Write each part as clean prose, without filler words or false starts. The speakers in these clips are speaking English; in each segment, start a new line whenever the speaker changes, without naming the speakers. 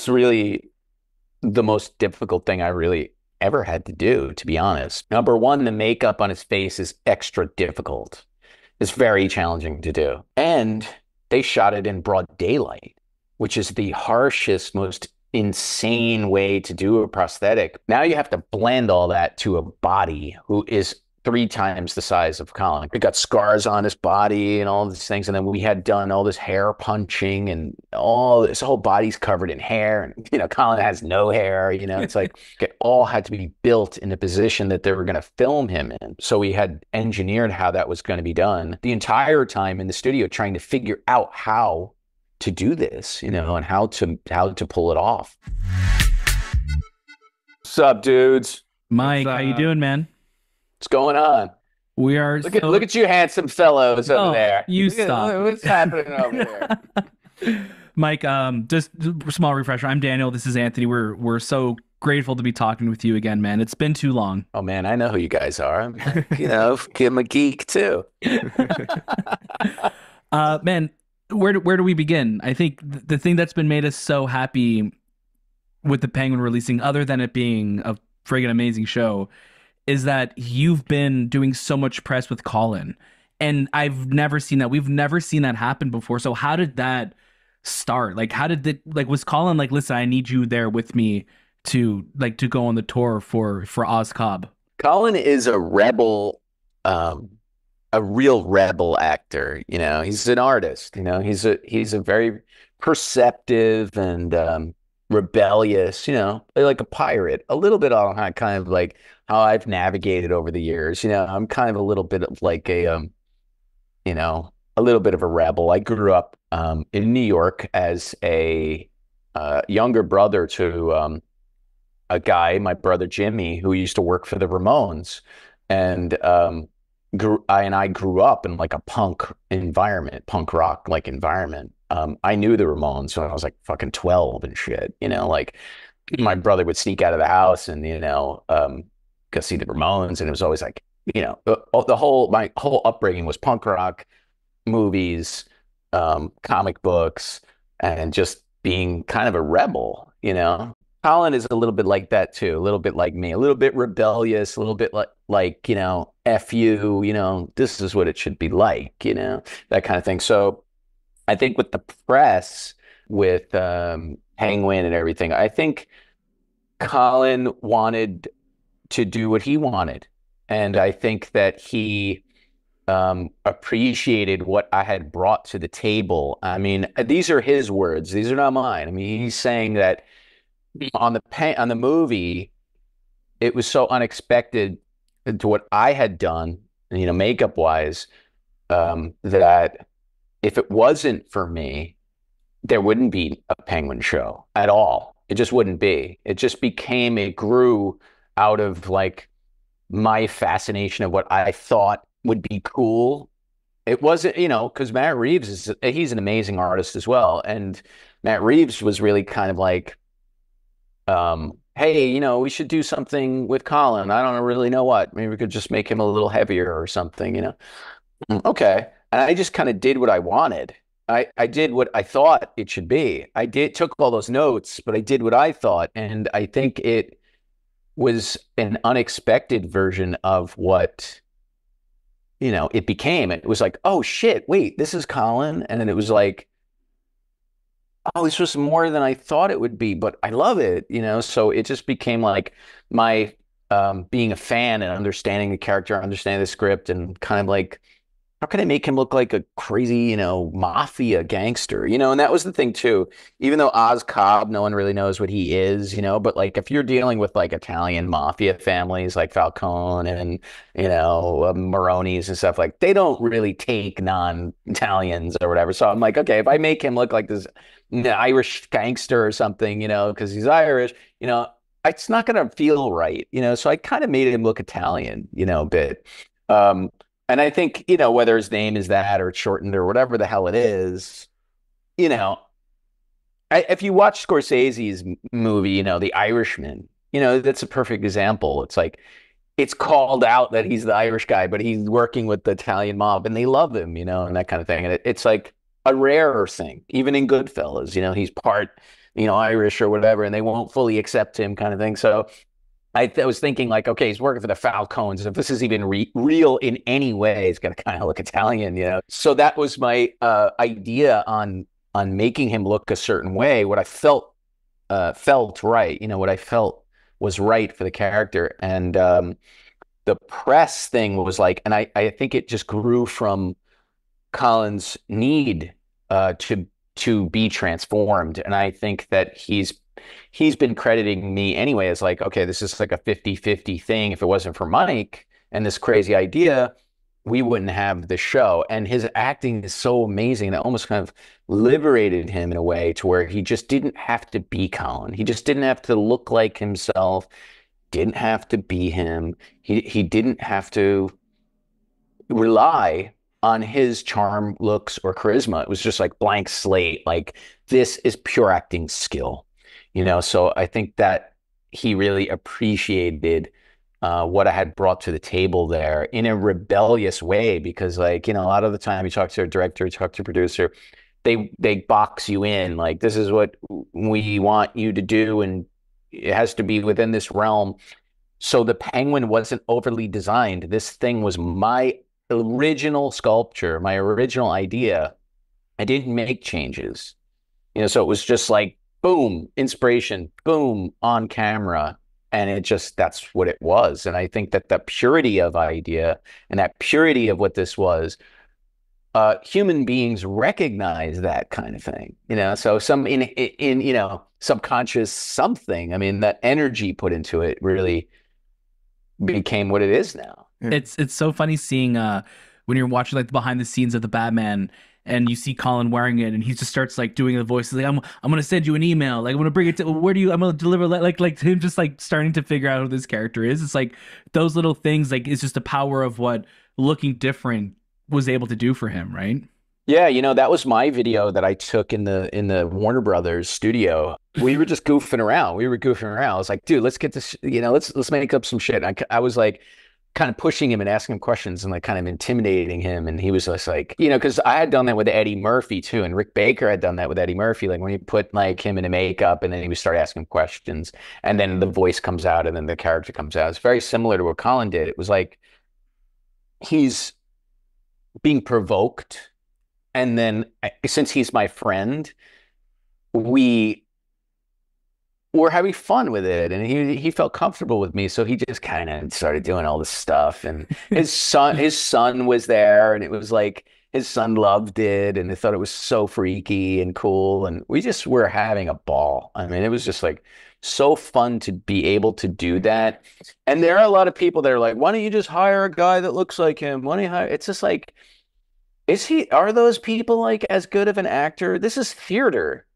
It's really the most difficult thing I really ever had to do, to be honest. Number one, the makeup on his face is extra difficult. It's very challenging to do. And they shot it in broad daylight, which is the harshest, most insane way to do a prosthetic. Now you have to blend all that to a body who is 3 times the size of Colin. He got scars on his body and all these things. And then we had done all this hair punching and all this whole body's covered in hair. And, Colin has no hair. It's like it all had to be built in a position that they were going to film him in. So we had engineered how that was going to be done the entire time in the studio, trying to figure out how to do this, and how to pull it off. What's up, dudes?
Mike, how you doing, man?
What's going on?
We are
look at you handsome fellows over there.
You stop.
What's happening over there?
Mike, just a small refresher. I'm Daniel. This is Anthony. We're so grateful to be talking with you again, man. It's been too long.
Oh man, I know who you guys are. I'm a geek too.
Man, where do we begin? I think the thing that's been made us so happy with the Penguin releasing, other than it being a friggin' amazing show, is that you've been doing so much press with Colin. And I've never seen that. We've never seen that happen before. So how did that start? Like, was Colin like, listen, I need you there with me to go on the tour for OzCobb?
Colin is a rebel, a real rebel actor. He's an artist. He's a very perceptive and rebellious, like a pirate, a little bit on kind of like how I've navigated over the years. I'm kind of a little bit of like a little bit of a rebel. I grew up in New York as a younger brother to a guy, my brother Jimmy, who used to work for the Ramones, and I grew up in like a punk rock like environment. I knew the Ramones when I was like fucking 12 and shit. Like my brother would sneak out of the house and go see the Ramones, and it was always like my whole upbringing was punk rock, movies, comic books, and just being kind of a rebel. Colin is a little bit like that too, a little bit like me, a little bit rebellious, a little bit like F you, this is what it should be like, that kind of thing. So I think with the press, with Penguin and everything, I think Colin wanted to do what he wanted. And I think that he appreciated what I had brought to the table. I mean, these are his words. These are not mine. I mean, he's saying that on the movie, it was so unexpected to what I had done, makeup wise, that if it wasn't for me, there wouldn't be a Penguin show at all. It just wouldn't be. It grew out of like my fascination of what I thought would be cool. It wasn't, because Matt Reeves he's an amazing artist as well. And Matt Reeves was really kind of like, hey, we should do something with Colin. I don't really know what. Maybe we could just make him a little heavier or something, Okay. And I just kind of did what I wanted. I did what I thought it should be. Took all those notes, but I did what I thought. And I think it was an unexpected version of what, it became. It was like, oh shit, wait, this is Colin. And then it was like, oh, this was more than I thought it would be, but I love it, So it just became like my being a fan and understanding the character, understanding the script, and kind of like, how can I make him look like a crazy, mafia gangster, And that was the thing too. Even though OzCobb, no one really knows what he is, but like if you're dealing with like Italian mafia families like Falcone and, Maronis and stuff, like they don't really take non-Italians or whatever. So I'm like, okay, if I make him look like this Irish gangster or something, because he's Irish, it's not going to feel right, So I kind of made him look Italian, a bit. And I think, whether his name is that or it's shortened or whatever the hell it is, if you watch Scorsese's movie, The Irishman, that's a perfect example. It's like, it's called out that he's the Irish guy, but he's working with the Italian mob and they love him, and that kind of thing. And it's like a rarer thing, even in Goodfellas, he's part Irish or whatever, and they won't fully accept him kind of thing. So I was thinking like, okay, he's working for the Falcons. If this is even real in any way, it's going to kind of look Italian. So that was my idea on making him look a certain way. What I felt right, what I felt was right for the character. And the press thing was like, and I think it just grew from Colin's need to be transformed. And I think that he's been crediting me anyway as like, okay, this is like a 50-50 thing. If it wasn't for Mike and this crazy idea, we wouldn't have the show. And his acting is so amazing that almost kind of liberated him in a way to where he just didn't have to be Colin. He just didn't have to look like himself, didn't have to be him. He didn't have to rely on his charm, looks, or charisma. It was just like blank slate. Like this is pure acting skill. So I think that he really appreciated what I had brought to the table there in a rebellious way, because like, a lot of the time you talk to a director, you talk to a producer, they box you in like, this is what we want you to do, and it has to be within this realm. So the penguin wasn't overly designed. This thing was my original sculpture, my original idea. I didn't make changes. So it was just like, boom, inspiration, boom, on camera. And that's what it was. And I think that the purity of idea and that purity of what this was, human beings recognize that kind of thing, so some in subconscious something, I mean, that energy put into it really became what it is now.
It's so funny seeing when you're watching like the behind the scenes of the Batman and you see Colin wearing it and he just starts like doing the voices like, I'm gonna send you an email, like I'm gonna bring it to I'm gonna deliver, like him just like starting to figure out who this character is. It's like those little things, like it's just the power of what looking different was able to do for him, right?
Yeah, that was my video that I took in the Warner Brothers studio. We were just goofing around. I was like, dude, let's get this, let's make up some shit. I was like kind of pushing him and asking him questions and like kind of intimidating him. And he was just like, because I had done that with Eddie Murphy too. And Rick Baker had done that with Eddie Murphy. Like when you put like him in a makeup and then he would start asking questions and then the voice comes out and then the character comes out. It's very similar to what Colin did. It was like he's being provoked. And then since he's my friend, we were having fun with it, and he felt comfortable with me, so he just kind of started doing all this stuff. And his son was there, and it was like his son loved it, and they thought it was so freaky and cool, and we just were having a ball. I mean, it was just like so fun to be able to do that. And there are a lot of people that are like, why don't you just hire a guy that looks like him? Why don't you hire? It's just like, are those people like as good of an actor? This is theater.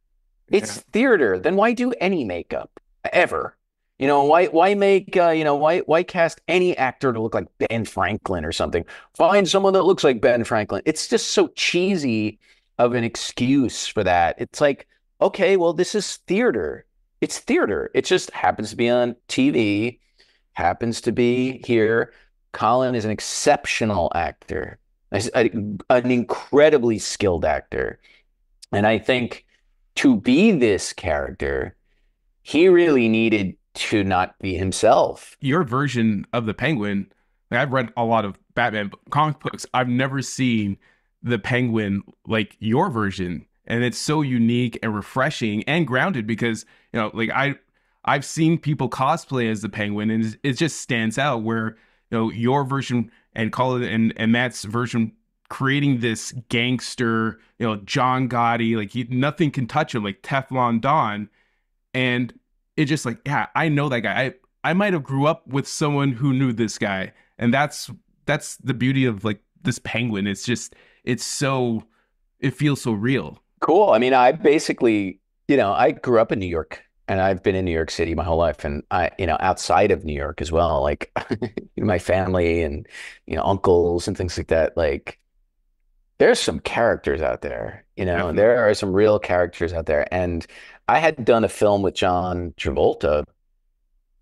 It's theater. Then why do any makeup ever? Why make why cast any actor to look like Ben Franklin or something? Find someone that looks like Ben Franklin. It's just so cheesy of an excuse for that. It's like, okay, well, this is theater. It's theater. It just happens to be on TV, happens to be here. Colin is an exceptional actor, an incredibly skilled actor. And I think to be this character, he really needed to not be himself.
Your version of the Penguin, like I've read a lot of Batman comic books. I've never seen the Penguin like your version. And it's so unique and refreshing and grounded because, like I've seen people cosplay as the Penguin and it just stands out where, your version and Colin and Matt's version creating this gangster, John Gotti, like nothing can touch him, like Teflon Don. And it just like, yeah, I know that guy. I might have grew up with someone who knew this guy. And that's the beauty of like this Penguin. It's just, it feels so real.
Cool. I mean, I basically, I grew up in New York and I've been in New York City my whole life. And I, outside of New York as well, like my family and, uncles and things like that. Like there's some characters out there,
Definitely.
there are some real characters out there. And I had done a film with John Travolta,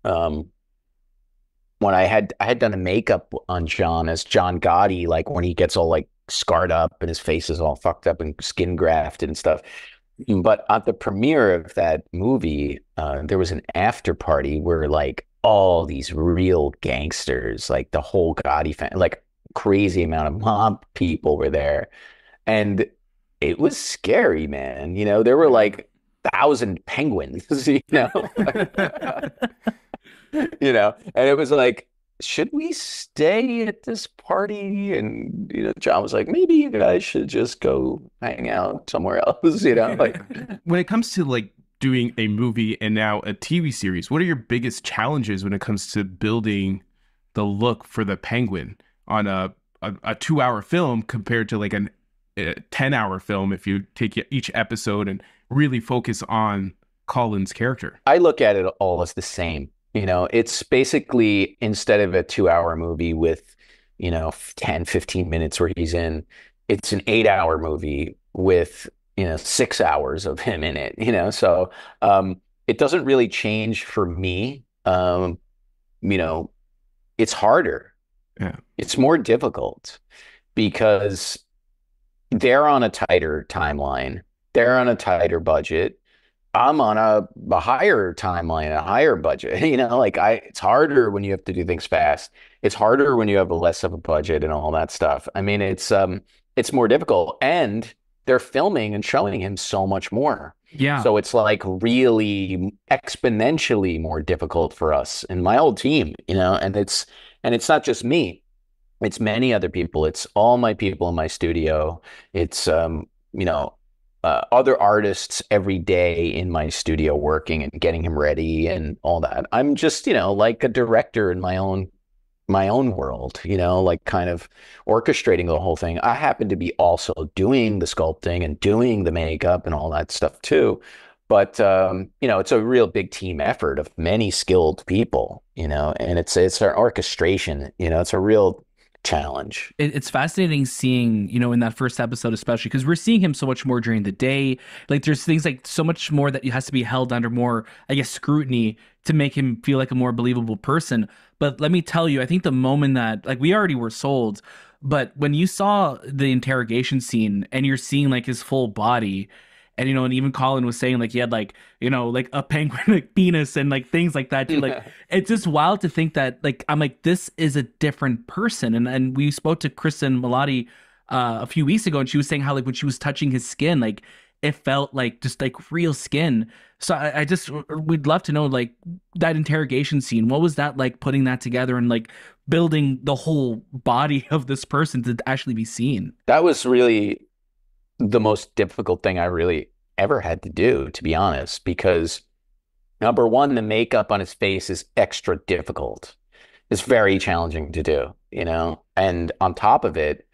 when I had done a makeup on John as John Gotti, like when he gets all like scarred up and his face is all fucked up and skin grafted and stuff. But at the premiere of that movie, there was an after party where like all these real gangsters, like the whole Gotti fan, like crazy amount of mob people were there. And it was scary, man. There were like 1,000 penguins, and it was like, should we stay at this party? And John was like, maybe you guys should just go hang out somewhere else, like
When it comes to like doing a movie and now a TV series, what are your biggest challenges when it comes to building the look for the penguin on a 2 hour film compared to like a 10-hour film if you take each episode and really focus on Colin's character?
I look at it all as the same. It's basically, instead of a 2 hour movie with, 10, 15 minutes where he's in, it's an 8 hour movie with, 6 hours of him in it. So it doesn't really change for me. You know, it's harder.
Yeah.
It's more difficult because they're on a tighter timeline. They're on a tighter budget. I'm on a higher timeline, a higher budget. It's harder when you have to do things fast. It's harder when you have less of a budget and all that stuff. I mean, it's more difficult, and they're filming and showing him so much more.
Yeah.
So it's like really exponentially more difficult for us and my whole team, and it's not just me. It's many other people. It's all my people in my studio. It's other artists every day in my studio working and getting him ready and all that. I'm just, like a director in my own world, like kind of orchestrating the whole thing. I happen to be also doing the sculpting and doing the makeup and all that stuff too. But it's a real big team effort of many skilled people, and it's an orchestration, it's a real challenge.
It's fascinating seeing, in that first episode, especially because we're seeing him so much more during the day. Like there's things like so much more that has to be held under more, I guess, scrutiny to make him feel like a more believable person. But let me tell you, I think the moment that like we already were sold, but when you saw the interrogation scene and you're seeing like his full body, and and even Colin was saying like he had like like a penguin like penis and like things like that too. Like it's just wild to think that like I'm like this is a different person. And we spoke to Kristen Milotti a few weeks ago, and she was saying how like when she was touching his skin, like it felt like just like real skin. So I just we'd love to know like that interrogation scene. What was that like, putting that together and like building the whole body of this person to actually be seen?
That was really the most difficult thing I really ever had to do, to be honest, because number one, the makeup on his face is extra difficult. It's very challenging to do, and on top of it,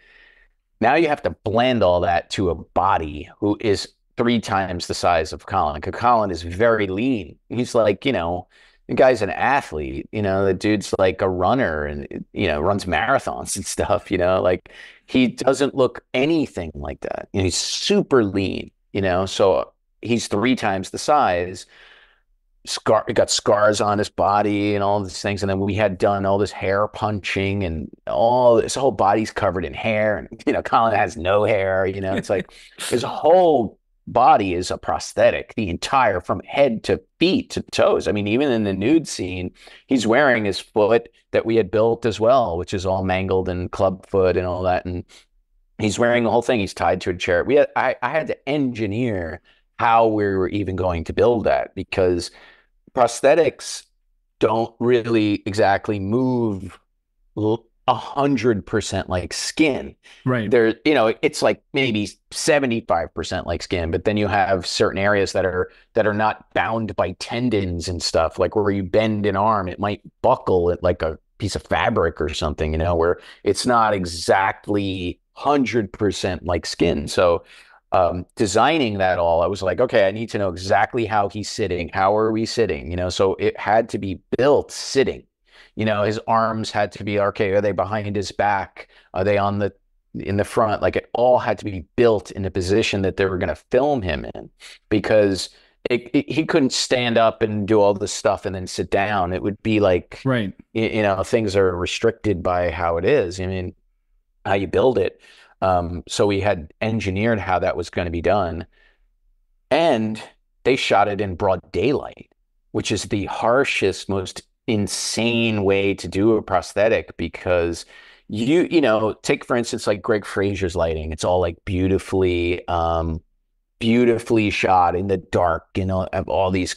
now you have to blend all that to a body who is 3 times the size of Colin. Because Colin is very lean. He's like, the guy's an athlete, the dude's like a runner and, runs marathons and stuff, like he doesn't look anything like that. He's super lean, so he's 3 times the size. Got scars on his body and all these things. And then we had done all this hair punching and all this whole body's covered in hair. And, Colin has no hair, it's like his whole body is a prosthetic, the entire from head to feet to toes. I mean, even in the nude scene, he's wearing his foot that we had built as well, which is all mangled and club foot and all that. And he's wearing the whole thing. He's tied to a chair. I had to engineer how we were even going to build that, because prosthetics don't really exactly move 100% like skin.
Right.
There, it's like maybe 75% like skin, but then you have certain areas that are not bound by tendons and stuff, like where you bend an arm, it might buckle it like a piece of fabric or something, where it's not exactly 100% like skin. So designing that all, I was like, okay, I need to know exactly how he's sitting. How are we sitting? So it had to be built sitting. His arms had to be, okay, are they behind his back? Are they in the front? Like it all had to be built in a position that they were going to film him in, because he couldn't stand up and do all this stuff and then sit down. It would be like,
right.
Things are restricted by how it is. I mean, how you build it. So we had engineered how that was going to be done. And they shot it in broad daylight, which is the harshest, most insane way to do a prosthetic because take for instance like Greg Fraser's lighting. It's all like beautifully shot in the dark, have all these,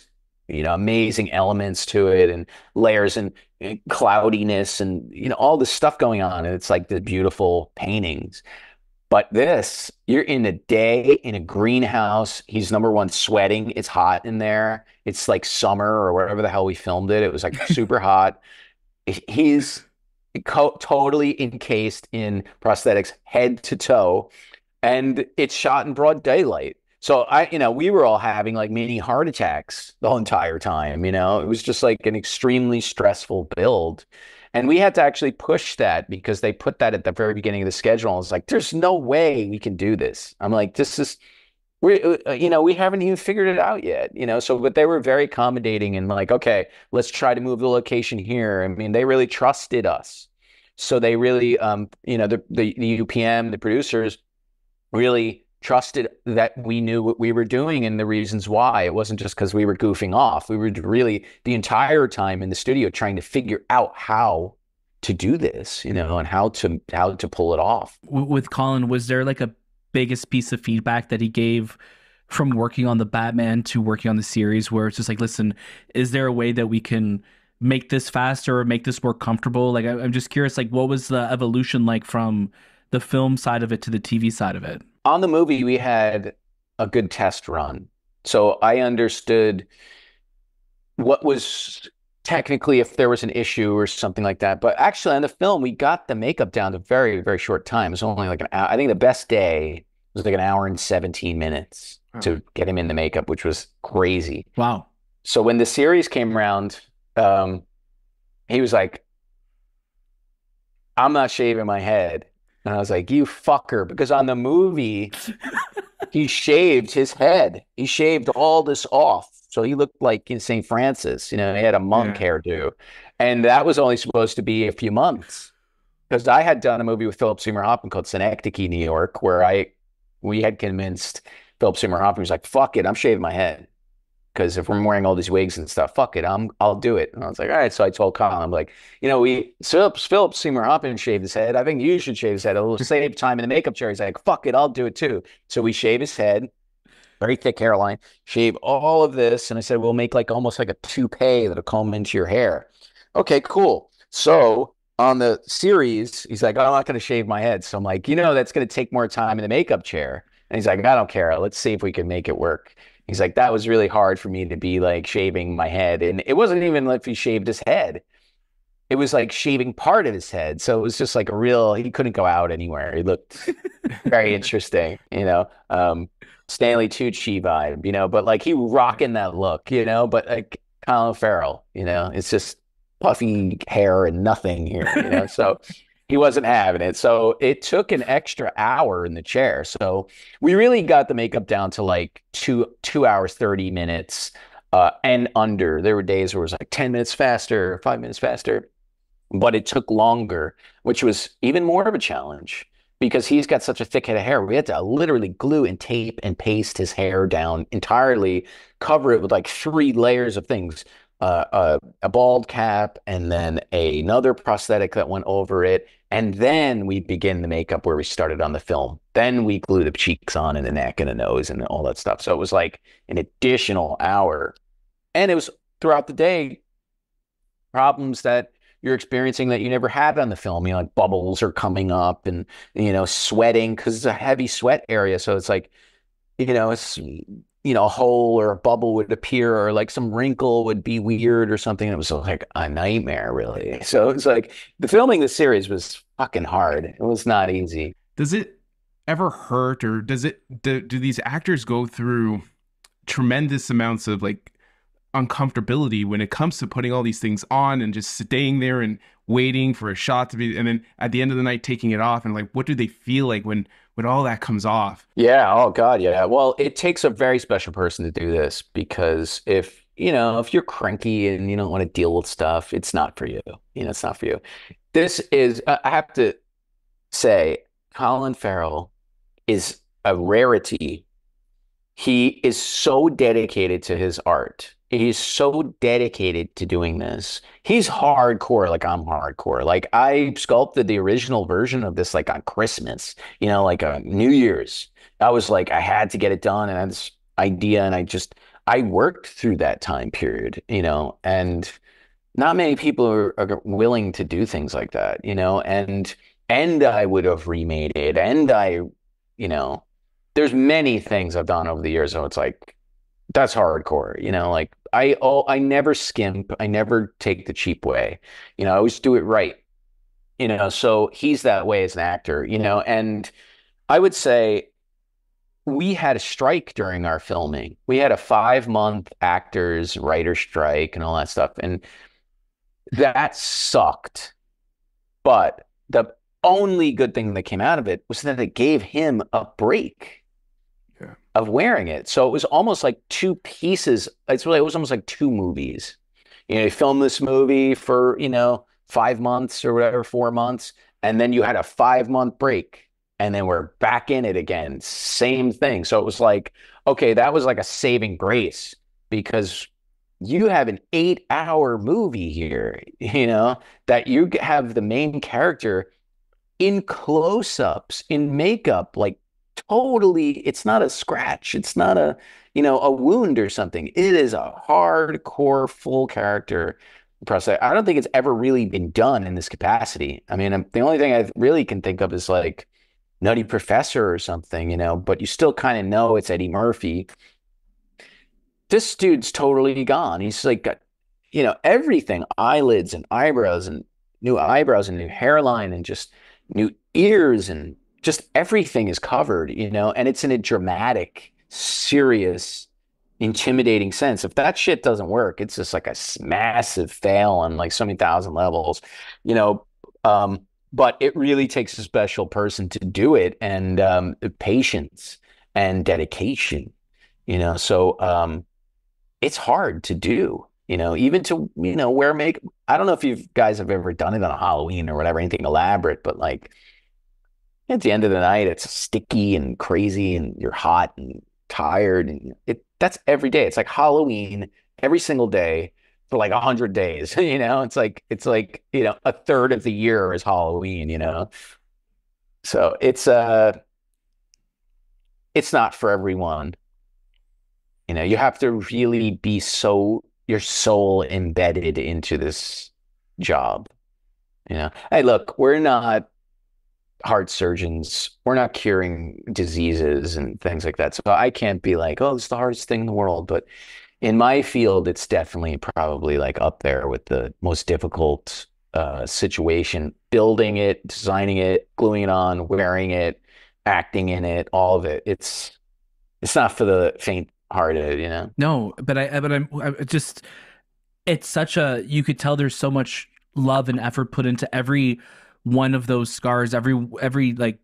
amazing elements to it and layers and cloudiness and, all this stuff going on. And it's like the beautiful paintings. But this, you're in a day in a greenhouse. He's number one sweating. It's hot in there. It's like summer or wherever the hell we filmed it. It was like super hot. He's totally encased in prosthetics head to toe, and it's shot in broad daylight. So we were all having like mini heart attacks the whole entire time. It was just like an extremely stressful build. And we had to actually push that because they put that at the very beginning of the schedule. I was like, there's no way we can do this. I'm like, we haven't even figured it out yet, So, but they were very accommodating and like, okay, let's try to move the location here. I mean, they really trusted us. So they really, the UPM, the producers really trusted that we knew what we were doing and the reasons why. It wasn't just because we were goofing off. We were really the entire time in the studio trying to figure out how to do this, and how to pull it off.
With Colin, was there like a biggest piece of feedback that he gave from working on the Batman to working on the series where it's just like, listen, is there a way that we can make this faster or make this more comfortable? Like, I'm just curious, like, what was the evolution like from the film side of it to the TV side of it?
On the movie, we had a good test run. So I understood what was technically if there was an issue or something like that. But actually on the film, we got the makeup down to very, very short time. It was only like an hour. I think the best day was like an hour and 17 minutes to get him in the makeup, which was crazy.
Wow.
So when the series came around, he was like, I'm not shaving my head. And I was like, you fucker, because on the movie, he shaved his head. He shaved all this off. So he looked like in St. Francis, he had a monk hairdo. And that was only supposed to be a few months. Because I had done a movie with Philip Seymour Hoffman called Synecdoche, New York, where we had convinced Philip Seymour Hoffman, he was like, fuck it, I'm shaving my head. Because if I'm wearing all these wigs and stuff, fuck it, I'll do it. And I was like, all right. So I told Colin, I'm like, Philip Seymour Hoffman shaved his head. I think you should shave his head. It'll save time in the makeup chair. He's like, fuck it, I'll do it too. So we shave his head, very thick hairline, shave all of this. And I said, we'll make like almost like a toupee that'll comb into your hair. Okay, cool. So on the series, he's like, I'm not going to shave my head. So I'm like, that's going to take more time in the makeup chair. And he's like, I don't care. Let's see if we can make it work. He's like, that was really hard for me to be like shaving my head. And it wasn't even like he shaved his head. It was like shaving part of his head. So it was just like he couldn't go out anywhere. He looked very interesting, Stanley Tucci vibe, but like he rocking that look, but like Colin Farrell, it's just puffy hair and nothing here, so he wasn't having it. So it took an extra hour in the chair. So we really got the makeup down to like two hours, 30 minutes and under. There were days where it was like 10 minutes faster, 5 minutes faster, but it took longer, which was even more of a challenge because he's got such a thick head of hair. We had to literally glue and tape and paste his hair down entirely, cover it with like 3 layers of things. A bald cap and then another prosthetic that went over it. And then we begin the makeup where we started on the film. Then we glue the cheeks on and the neck and the nose and all that stuff. So it was like an additional hour. And it was throughout the day, problems that you're experiencing that you never had on the film. Like bubbles are coming up and, sweating because it's a heavy sweat area. So it's like, it's a hole or a bubble would appear or like some wrinkle would be weird or something. It was like a nightmare, really. So it's like the filming the series was fucking hard. It was not easy.
Does it ever hurt or do these actors go through tremendous amounts of like uncomfortability when it comes to putting all these things on and just staying there and waiting for a shot to be, and then at the end of the night taking it off, and like what do they feel like when all that comes off?
Yeah, oh God, yeah. Well, it takes a very special person to do this because if you're cranky and you don't want to deal with stuff, it's not for you. It's not for you. This is, I have to say, Colin Farrell is a rarity He is so dedicated to his art. He's so dedicated to doing this. He's hardcore, like I'm hardcore. Like I sculpted the original version of this like on Christmas, like New Year's. I was like, I had to get it done, and I had this idea, and I worked through that time period, and not many people are willing to do things like that, and I would have remade it, and you know, there's many things I've done over the years, so it's like that's hardcore, like I never skimp, I never take the cheap way, I always do it right, so he's that way as an actor, and I would say we had a strike during our filming. We had a 5-month actors writer strike and all that stuff, and that sucked. But the only good thing that came out of it was that it gave him a break
Yeah.
of wearing it. So it was almost like two pieces. It was almost like two movies. You film this movie for, 5 months or whatever, 4 months, and then you had a 5-month break, and then we're back in it again. Same thing. So it was like, okay, that was like a saving grace because you have an 8-hour movie here, that you have the main character in close-ups, in makeup, like totally, it's not a scratch. It's not a wound or something. It is a hardcore full character prosthetic. I don't think it's ever really been done in this capacity. I mean, the only thing I really can think of is like Nutty Professor or something, but you still kind of know it's Eddie Murphy. This dude's totally gone. He's like got, everything, eyelids and eyebrows and new eyebrows and new hairline and just new ears and just everything is covered, and it's in a dramatic, serious, intimidating sense. If that shit doesn't work, it's just like a massive fail on like so many thousand levels, but it really takes a special person to do it and patience and dedication, so it's hard to do, even to, wear makeup. I don't know if you guys have ever done it on a Halloween or whatever, anything elaborate, but like at the end of the night, it's sticky and crazy and you're hot and tired. And that's every day. It's like Halloween every single day for like 100 days, it's like, a third of the year is Halloween, so it's not for everyone. You have to really be your soul embedded into this job. Hey, look, we're not heart surgeons. We're not curing diseases and things like that. So I can't be like, oh, it's the hardest thing in the world. But in my field, it's definitely probably like up there with the most difficult situation, building it, designing it, gluing it on, wearing it, acting in it, all of it. It's not for the faint-hearted.
No, I just, it's such a, you could tell there's so much love and effort put into every one of those scars, every like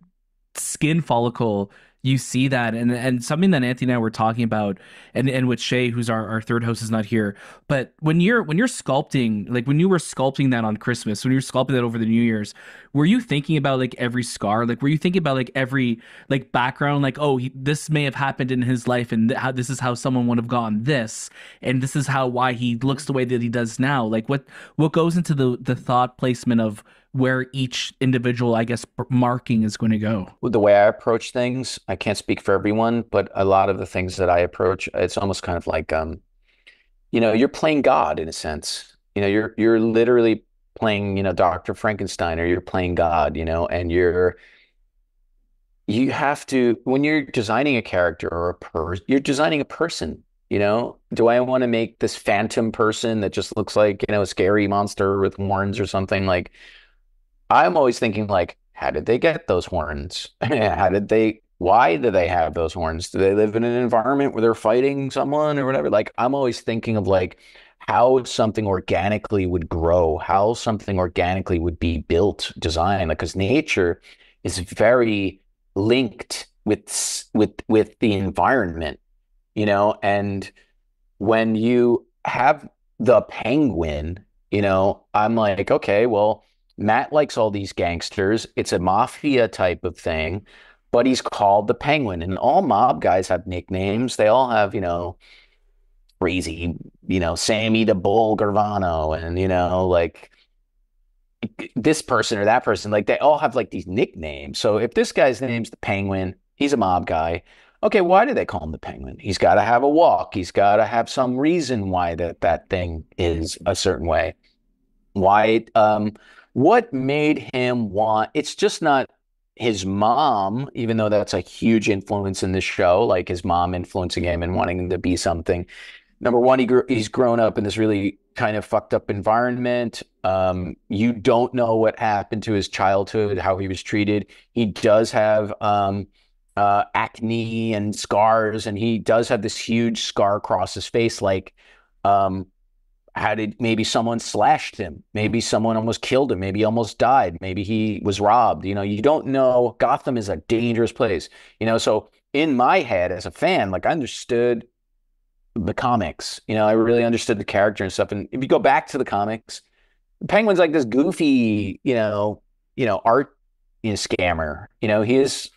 skin follicle. You see that, and something that Anthony and I were talking about, and with Shay, who's our third host, is not here. But when you're sculpting, like when you were sculpting that on Christmas, when you were sculpting that over the New Year's, were you thinking about like every scar? Like were you thinking about like every like background? Like, oh, this may have happened in his life, and how this is how someone would have gone this, and this is why he looks the way that he does now. Like what goes into the thought placement of where each individual, I guess, marking is going to go?
With the way I approach things, I can't speak for everyone, but a lot of the things that I approach, it's almost kind of like, you're playing God in a sense. You're literally playing, Dr. Frankenstein, or you're playing God, and you have to, when you're designing a character or you're designing a person. Do I want to make this phantom person that just looks like, a scary monster with horns or something? Like, I'm always thinking like, how did they get those horns? Why do they have those horns? Do they live in an environment where they're fighting someone or whatever? Like, I'm always thinking of like how something organically would grow, how something organically would be built, designed, like, because nature is very linked with the environment, and when you have the penguin, I'm like, okay, well, Matt likes all these gangsters. It's a mafia type of thing. but he's called the Penguin. And all mob guys have nicknames. They all have, crazy, Sammy the Bull Garvano, and like this person or that person. Like they all have like these nicknames. So if this guy's name's the Penguin, he's a mob guy. Okay, why do they call him the Penguin? He's got to have a walk. He's got to have some reason why that thing is a certain way. Why? What made him want? It's just not his mom, even though that's a huge influence in this show, like his mom influencing him and wanting him to be something. Number one, he's grown up in this really kind of fucked up environment. You don't know what happened to his childhood, how he was treated. He does have acne and scars, and he does have this huge scar across his face. Like, how did maybe someone slashed him? Maybe someone almost killed him. Maybe he almost died. Maybe he was robbed. You don't know. Gotham is a dangerous place. So in my head as a fan, like I understood the comics. I really understood the character and stuff. And if you go back to the comics, Penguin's like this goofy, art, scammer. He is,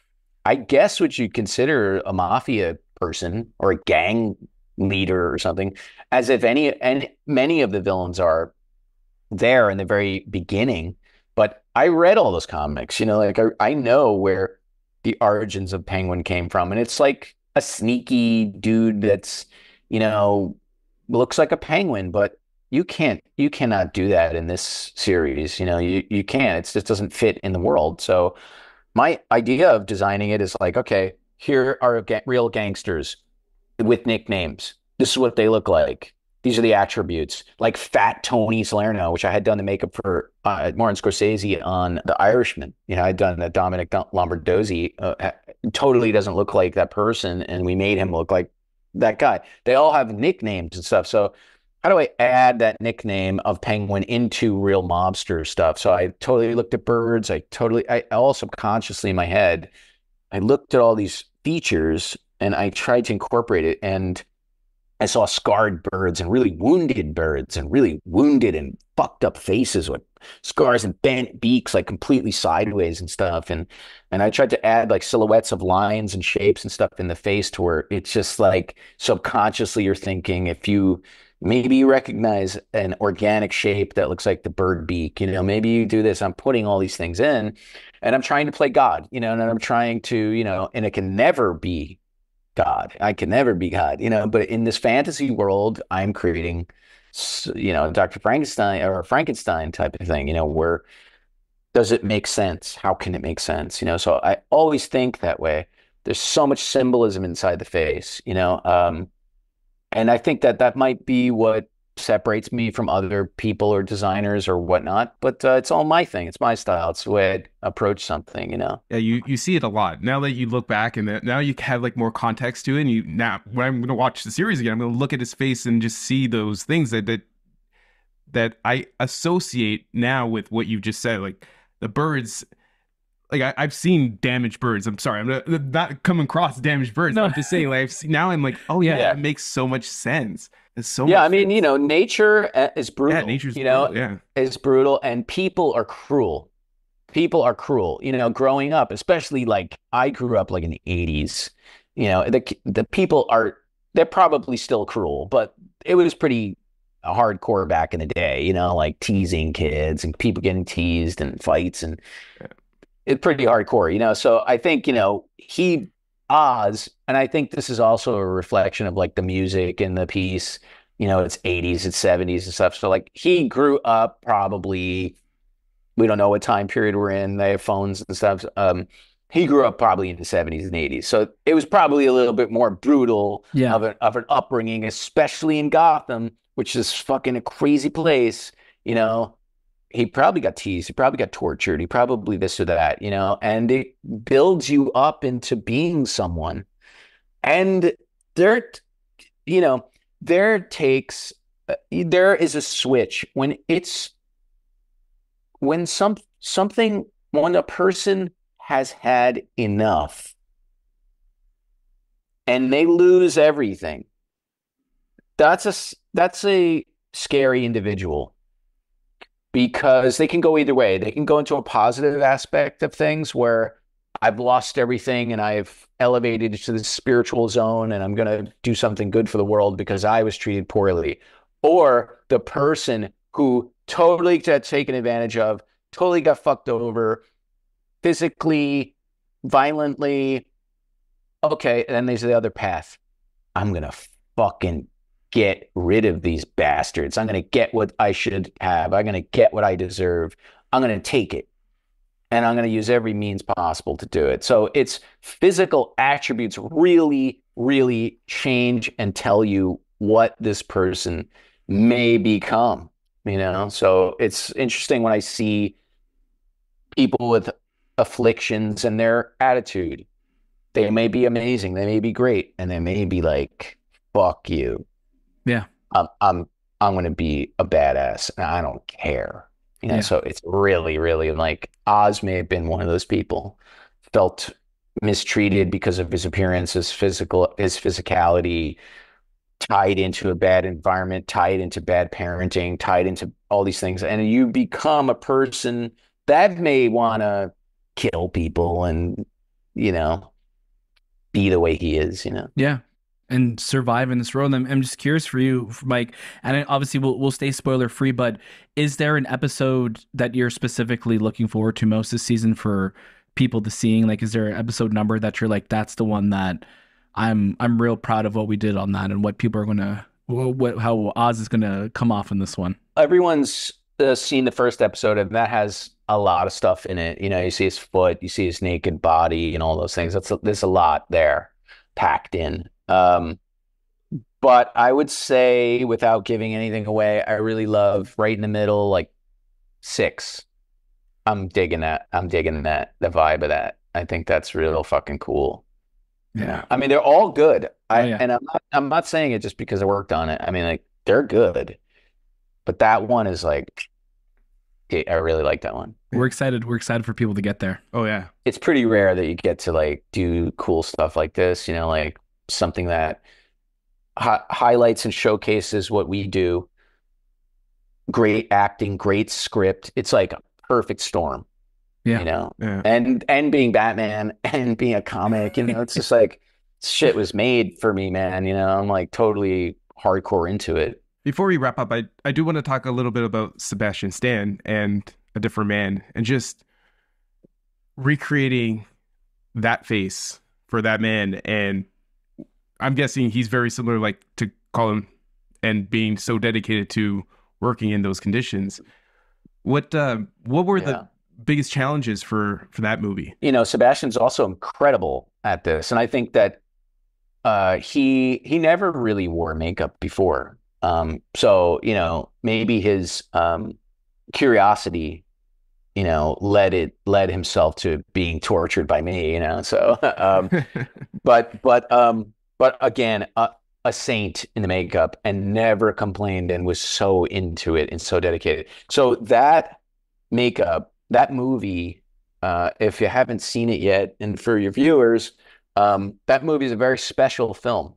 I guess, what you'd consider a mafia person or a gang leader or something, as if many of the villains are there in the very beginning. But I read all those comics, like I know where the origins of Penguin came from. And it's like a sneaky dude that's, looks like a penguin, but you cannot do that in this series. You can't. It just doesn't fit in the world. So my idea of designing it is like, okay, here are real gangsters with nicknames. This is what they look like. These are the attributes, like Fat Tony Salerno, which I had done the makeup for Martin Scorsese on The Irishman. I'd done that. Dominic Lombardozzi totally doesn't look like that person, and we made him look like that guy. They all have nicknames and stuff. So how do I add that nickname of Penguin into real mobster stuff? So I totally looked at birds. I all subconsciously in my head, I looked at all these features and I tried to incorporate it. And I saw scarred birds and really wounded birds and really wounded and fucked up faces with scars and bent beaks, like completely sideways and stuff. And I tried to add like silhouettes of lines and shapes and stuff in the face to where it's just like subconsciously you're thinking, if you maybe you recognize an organic shape that looks like the bird beak, maybe you do this. I'm putting all these things in and I'm trying to play God, and I'm trying to, and it can never be God. I can never be God, but in this fantasy world, I'm creating, Dr. Frankenstein or Frankenstein type of thing, where does it make sense? How can it make sense? So I always think that way. There's so much symbolism inside the face, and I think that might be what separates me from other people or designers or whatnot. But it's all my thing. It's my style. It's the way I approach something,
Yeah, you see it a lot. Now that you look back and now you have like more context to it, and now when I'm going to watch the series again, I'm going to look at his face and just see those things that I associate now with what you just said. Like the birds, like I've seen damaged birds. I'm sorry, I'm not coming across damaged birds. No. I'm just saying, like now I'm like, oh yeah, it makes so much sense. It's so
much sense. Nature is brutal.
Yeah, nature's brutal. Yeah,
is brutal, and people are cruel. People are cruel. Growing up, especially like I grew up like in the 80s. The people they're probably still cruel, but it was pretty hardcore back in the day. Like teasing kids and people getting teased and fights and. Yeah. It's pretty hardcore, So I think, Oz, and I think this is also a reflection of like the music and the piece, it's 80s, it's 70s and stuff. So like he grew up probably, we don't know what time period we're in. They have phones and stuff. He grew up probably in the 70s and 80s. So it was probably a little bit more brutal of an upbringing, especially in Gotham, which is fucking a crazy place, He probably got teased. He probably got tortured. He probably this or that, and it builds you up into being someone. And there is a switch when a person has had enough and they lose everything. That's a scary individual. Because they can go either way. They can go into a positive aspect of things where I've lost everything and I've elevated to the spiritual zone and I'm going to do something good for the world because I was treated poorly. Or the person who totally got taken advantage of, totally got fucked over, physically, violently. Okay, and then there's the other path. I'm going to fucking get rid of these bastards. I'm going to get what I should have. I'm going to get what I deserve. I'm going to take it. And I'm going to use every means possible to do it. So it's physical attributes really, really change and tell you what this person may become, you know? So it's interesting when I see people with afflictions and their attitude. They may be amazing, they may be great, and they may be like, fuck you.
Yeah.
I'm going to be a badass and I don't care. You know, so it's really, really like Oz may have been one of those people, felt mistreated because of his appearance, his physicality, tied into a bad environment, tied into bad parenting, tied into all these things. And you become a person that may want to kill people and, you know, be the way he is, you know?
Yeah. And survive in this role. And I'm just curious for you, Mike, and obviously we'll stay spoiler free, but is there an episode that you're specifically looking forward to most this season for people to seeing? Like, is there an episode number that you're like, that's the one that I'm real proud of what we did on that and what people are gonna, how Oz is gonna come off in this one?
Everyone's seen the first episode, and that has a lot of stuff in it. You know, you see his foot, you see his naked body, and all those things. There's a lot there packed in. But I would say, without giving anything away, I really love right in the middle, like 6. I'm digging that. I'm digging that, the vibe of that. I think that's real fucking cool.
Yeah.
I mean, they're all good.
Yeah.
And I'm not saying it just because I worked on it. I mean, like, they're good. But that one is like, I really like that one.
We're excited. We're excited for people to get there.
Oh yeah.
It's pretty rare that you get to like do cool stuff like this, you know, like something that highlights and showcases what we do. Great acting, great script. It's like a perfect storm,
Yeah.
you know,
Yeah.
and being Batman and being a comic, you know, it's just like shit was made for me, man. You know, I'm like totally hardcore into it.
Before we wrap up, I do want to talk a little bit about Sebastian Stan and A Different Man and just recreating that face for that man. And I'm guessing he's very similar, like, to Colin and being so dedicated to working in those conditions. What were the biggest challenges for that movie?
You know, Sebastian's also incredible at this, and I think that he never really wore makeup before. So, you know, maybe his curiosity, you know, led himself to being tortured by me, you know. So, but again, a saint in the makeup and never complained and was so into it and so dedicated. So that makeup, that movie, if you haven't seen it yet, and for your viewers, that movie is a very special film.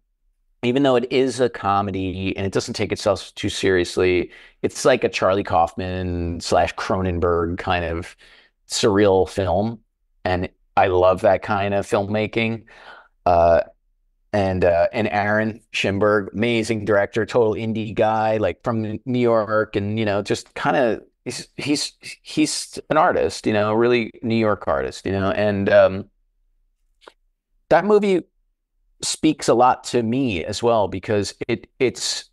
Even though it is a comedy and it doesn't take itself too seriously, it's like a Charlie Kaufman / Cronenberg kind of surreal film. And I love that kind of filmmaking. And Aaron Schimberg, amazing director, total indie guy, like from New York, and you know, just kind of he's an artist, you know, really New York artist, you know, and that movie speaks a lot to me as well because its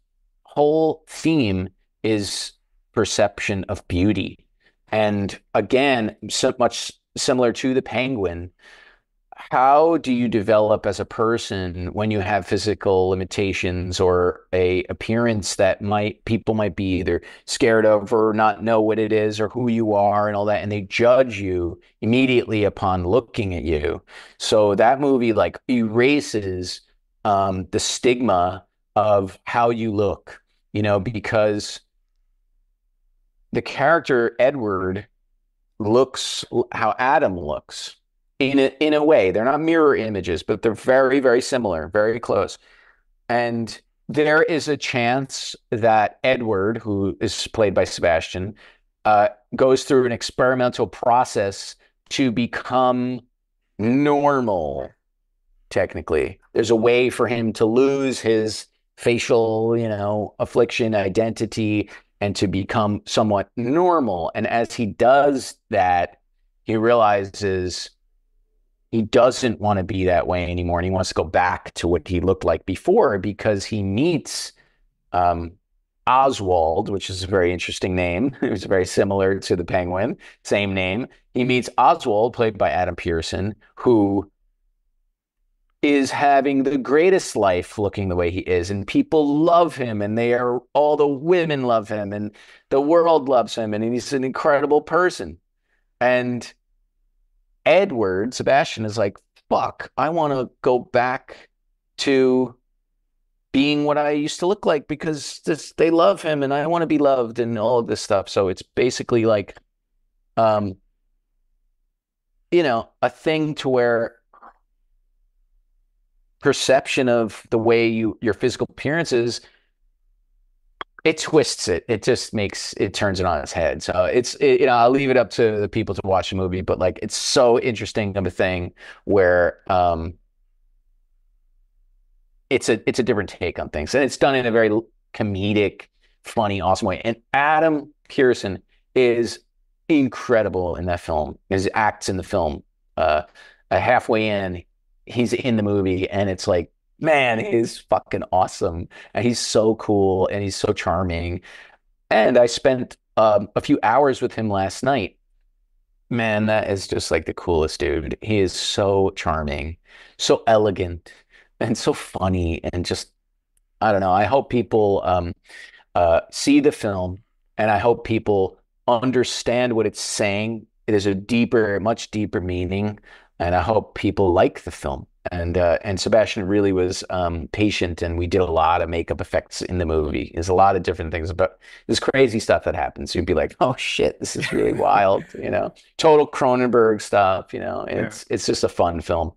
whole theme is perception of beauty, and again, so much similar to The Penguin. How do you develop as a person when you have physical limitations or a appearance that people might be either scared of or not know what it is or who you are and all that, and they judge you immediately upon looking at you. So that movie like erases the stigma of how you look, you know, because the character Edward looks how Adam looks. In a way, they're not mirror images, but they're very, very similar, very close. And there is a chance that Edward, who is played by Sebastian, goes through an experimental process to become normal, technically. There's a way for him to lose his facial, affliction identity and to become somewhat normal. And as he does that, he realizes he doesn't want to be that way anymore. And he wants to go back to what he looked like before because he meets um, Oswald, which is a very interesting name. It was very similar to the Penguin, same name. He meets Oswald, played by Adam Pearson, who is having the greatest life looking the way he is. And people love him, and all the women love him, and the world loves him, and he's an incredible person. And Sebastian is like, fuck, I want to go back to being what I used to look like because they love him and I want to be loved and all of this stuff. So it's basically like, um, a thing to where perception of the way your physical appearance is, it twists it. It just turns it on its head. So I'll leave it up to the people to watch the movie, but like, it's so interesting of a thing where, it's a different take on things, and it's done in a very comedic, funny, awesome way. And Adam Pearson is incredible in that film. His acts in the film, halfway in, he's in the movie, and it's like, man, he's fucking awesome, and he's so cool, and he's so charming. And I spent a few hours with him last night. Man, that is just like the coolest dude. He is so charming, so elegant, and so funny, and just, I don't know. I hope people see the film, and I hope people understand what it's saying. It is a much deeper meaning, and I hope people like the film. And Sebastian really was patient, and we did a lot of makeup effects in the movie. There's a lot of different things about this crazy stuff that happens. You'd be like, oh shit, this is really wild, total Cronenberg stuff, it's just a fun film.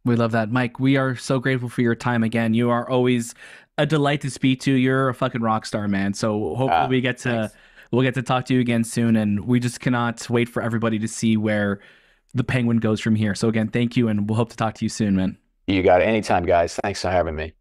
We love that. Mike, we are so grateful for your time again. You are always a delight to speak to. You're a fucking rock star, man. So hopefully we'll get to talk to you again soon, and we just cannot wait for everybody to see where the Penguin goes from here. So again, thank you, and we'll hope to talk to you soon, man.
You got it anytime, guys. Thanks for having me.